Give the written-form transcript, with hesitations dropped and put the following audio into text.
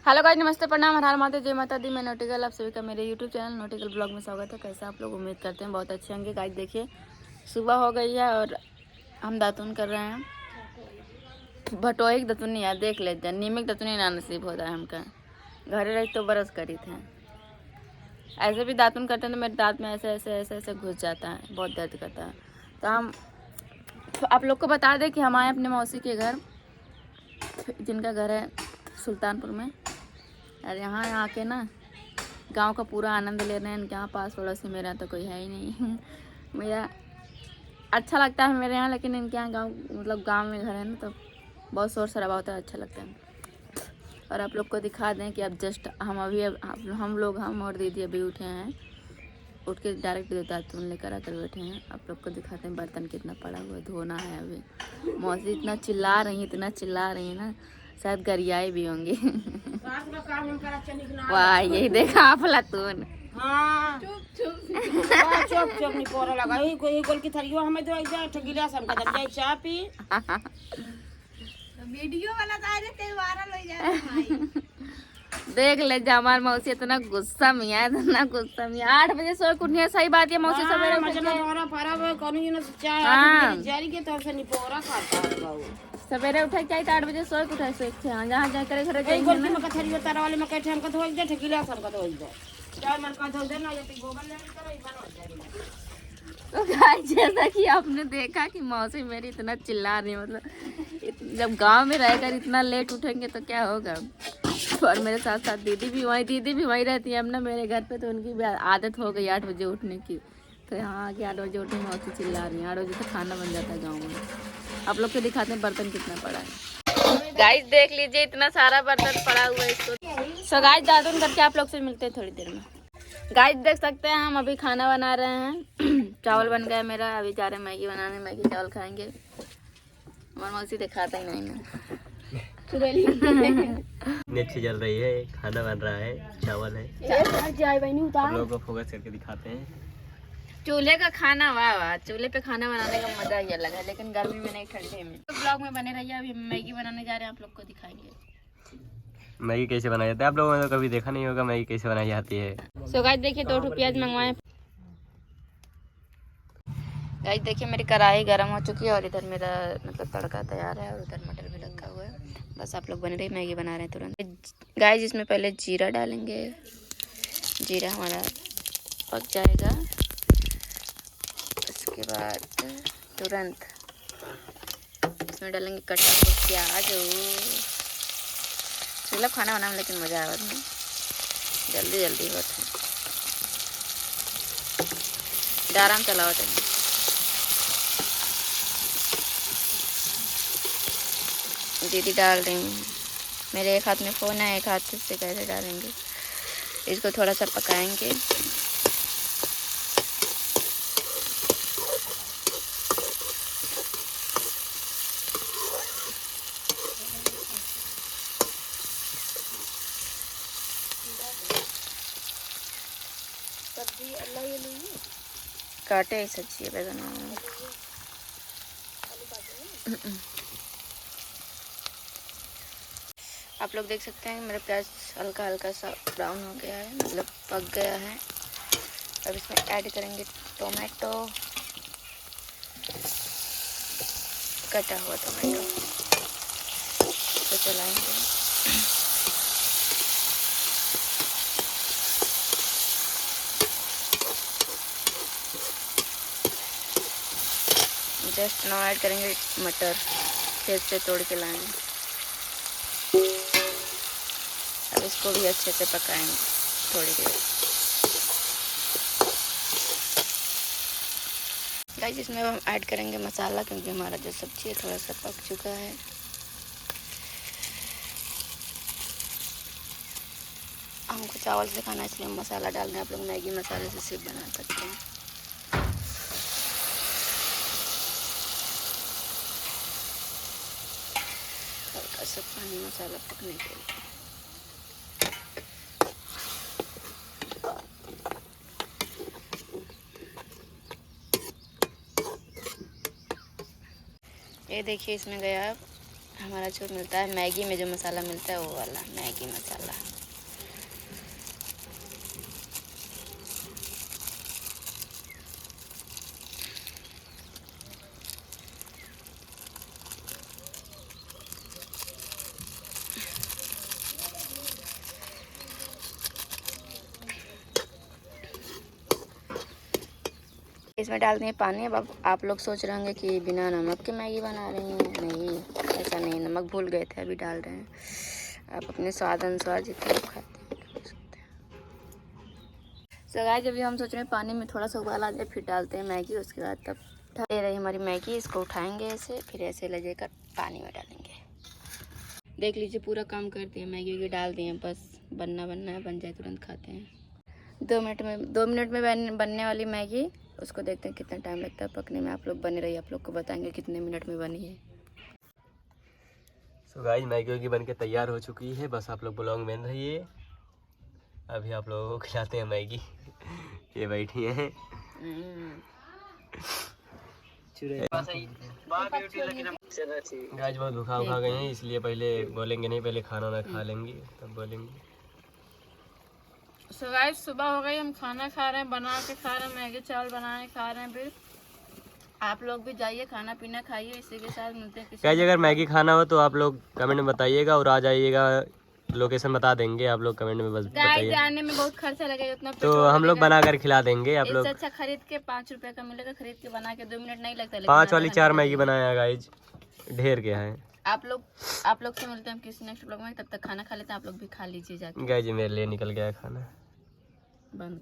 Hello guys, नमस्ते, प्रणाम, हर हर महादेव, जय माता दी। मैं नोटिकल, आप सभी का मेरे यूट्यूब चैनल नोटिकल ब्लॉग में स्वागत है। कैसे आप लोग उम्मीद करते हैं बहुत अच्छे होंगे। गाइस देखिए, सुबह हो गई है और हम दातुन कर रहे हैं। भटोई दातुन नहीं यार, देख लेते हैं। नीमिक दातुन ना नसीब होता है हमका। घरे रही तो बरस करी थे। ऐसे भी दातुन करते हैं तो मेरे दांत में ऐसे ऐसे ऐसे ऐसे घुस जाता है, बहुत दर्द करता है। तो हम आप लोग को बता दें कि हम आए अपने मौसी के घर, जिनका घर है सुल्तानपुर में। और यहाँ आके ना गांव का पूरा आनंद ले रहे हैं। यहाँ पास पड़ोसी मेरा तो कोई है ही नहीं। मेरा अच्छा लगता है मेरे यहाँ, लेकिन इनके यहाँ गांव मतलब गांव में घर है ना, तो बहुत शोर शराबा होता है, अच्छा लगता है। और आप लोग को दिखा दें कि अब जस्ट हम और दीदी अभी उठे हैं। उठ के डायरेक्ट दातुन लेकर आकर बैठे हैं। आप लोग को दिखाते हैं बर्तन कितना पड़ा हुआ है, धोना है अभी। मौसी इतना चिल्ला रही है ना, शायद गरियाए भी होंगी। वाह, यही देखा अफलातून। हाँ चुप नहीं पोरा लगा ही कोई गोल की थरियो हमें दो एक जा गिलास हम का जाए चाय पी वीडियो वाला तो आए थे वायरल हो जाए। देख ले जा, हमार मौसी इतना गुस्सा में है, इतना गुस्सा में। 8 बजे सो कुटिया, सही बात है मौसी। सवेरे उठ मजना के तोरा पारा में कोनी न चाय हाँ। जारी के तौर से नहीं पोरा खाता है बाबू। सवेरे उठे चाहिए तो 8 बजे सो उठे से जहाँ जहाँ करे घर एक गोल की चाहिए। मका थरियो तारा वाले में कैठे हमको धोई दे गिलास हमको धोई दे चाय मन का धो दे ना, ये गोबर ले करो ई बनो जाए। तो गाइस, जैसा कि आपने देखा कि मौसी मेरी इतना चिल्ला रही है, मतलब जब गांव में रहकर इतना लेट उठेंगे तो क्या होगा। और मेरे साथ साथ दीदी भी वहीं रहती है अब ना मेरे घर पे, तो उनकी भी आदत हो गई 8 बजे उठने की। तो यहाँ आके 8 बजे उठे, मौसी चिल्ला रही है। 8 बजे तो खाना बन जाता है गाँव में। आप लोग को दिखाते हैं बर्तन कितना पड़ा है। गाइस देख लीजिए, इतना सारा बर्तन पड़ा हुआ है इसको। सो गाइस, दातुन करके आप लोग से मिलते हैं थोड़ी देर में। गाइस देख सकते हैं, हम अभी खाना बना रहे हैं। चावल बन गया मेरा, अभी जा रहे हैं मैगी बनाने। मैगी चावल खाएंगे। हमारी मौसी दिखाता ही नहीं ना। इतनी अच्छी चल रही है, खाना बन रहा है, चावल है। आप लोगों को फोकस करके दिखाते हैं। चूल्हे का खाना, वाह वाह, चूल्हे पे खाना बनाने का मजा ही अलग है, लेकिन गर्मी में नहीं, ठंडे में। तो ब्लॉग में बने रहिए। अभी हम मैगी बनाने जा रहे हैं, आप लोग को दिखाएंगे मैगी कैसे बनाई जाती है, आप लोगों ने तो कभी देखा नहीं होगा मैगी कैसे बनाई जाती है। सो गाइस देखिए, 2 प्याज मंगवाए। गाइस देखिए, मेरी कढ़ाई गर्म हो चुकी है और इधर मेरा मतलब तड़का तैयार है और उधर मटर भी रखा हुआ है। बस आप लोग बने रहिए, मैगी बना रहे हैं तुरंत। गाइस इसमें पहले जीरा डालेंगे। जीरा हमारा पक जाएगा, उसके बाद तुरंत इसमें डालेंगे कटा हुआ प्याज। चलो खाना बनाने में लेकिन मज़ा आवा नहीं, जल्दी जल्दी होता है, आराम चलाओ तो। दीदी डाल रही हूँ, मेरे एक हाथ में फ़ोन है, एक हाथ से कैसे डालेंगे। इसको थोड़ा सा पकाएंगे। सब्जी अल्लाह ये ली काटे ही सब्जी बैगन। आप लोग देख सकते हैं मेरा प्याज हल्का हल्का सा ब्राउन हो गया है, मतलब पक गया है। अब इसमें ऐड करेंगे टोमेटो, कटा हुआ टोमेटो। तो चलाएंगे। जस्ट नाउ ऐड करेंगे मटर, खेत से तोड़ के लाएंगे। अब इसको भी अच्छे से पकाएंगे थोड़ी देर। गाइस इसमें हम ऐड करेंगे मसाला, क्योंकि हमारा जो सब्जी है थोड़ा सा पक चुका है। हमको चावल से खाना, इसलिए हम मसाला डाल रहे हैं। आप लोग मैगी मसाले से सिर्फ बना सकते हैं। हल्का सा पानी मसाला पकने के लिए। ये देखिए, इसमें गया हमारा छूट मिलता है मैगी में, जो मसाला मिलता है वो वाला मैगी मसाला। इसमें डाल दिए पानी। अब आप लोग सोच रहे होंगे कि बिना नमक के मैगी बना रही हैं। नहीं, ऐसा नहीं, नमक भूल गए थे, अभी डाल रहे हैं। आप अपने स्वाद अनुसार जितना आप खाते हैं कर सकते हैं। सो गाइस, अभी हम सोच रहे हैं पानी में थोड़ा सा उबाल आ जाए फिर डालते हैं मैगी। उसके बाद तब दे रही हमारी मैगी, इसको उठाएंगे ऐसे, फिर ऐसे ले जाकर पानी में डालेंगे। देख लीजिए पूरा काम कर दिए, मैगी वैगी डाल दिए, बस बनना है, बन जाए तुरंत खाते हैं। 2 मिनट में बनने वाली मैगी। उसको देखते हैं कितना टाइम लगता है पकने में। आप लोग बने रहिए, आप लोग को बताएंगे कितने मिनट में बनी है। सो गाइस, मैगी की बनके तैयार हो चुकी है, बस आप लोग ब्लॉग में रहिए। अभी आप लोगों को खिलाते हैं मैगी। ये बैठी हैं। गाइस बहुत भूखा गए हैं, इसलिए पहले बोलेंगे नहीं, पहले खाना ना खा लेंगे तब बोलेंगे। सो गाइस, सुबह हो गई, हम खाना खा रहे हैं, बना के खा रहे हैं, मैगी चावल बनाए खा रहे हैं। फिर आप लोग भी जाइए खाना पीना खाइए। इसी के साथ मिलते हैं गाइस, अगर मैगी खाना हो तो आप लोग कमेंट में बताइएगा और आ जाइएगा। लोकेशन बता देंगे, आप लोग कमेंट में बताइए। आने में बहुत खर्चा लगेगा, उतना तो हम लोग बना कर खिला देंगे आप लोग। अच्छा खरीद के 5 रुपए का मिलेगा, खरीद के बना के 2 मिनट नहीं लगता। 5 वाली 4 मैगी बनाया गाइस, ढेर क्या है। आप लोग से मिलते हैं किसी नेक्स्ट ब्लॉग में। तब तक खाना खा लेते हैं, आप लोग भी खा लीजिए जाके। गाइस मेरे लिए निकल गया खाना बंद।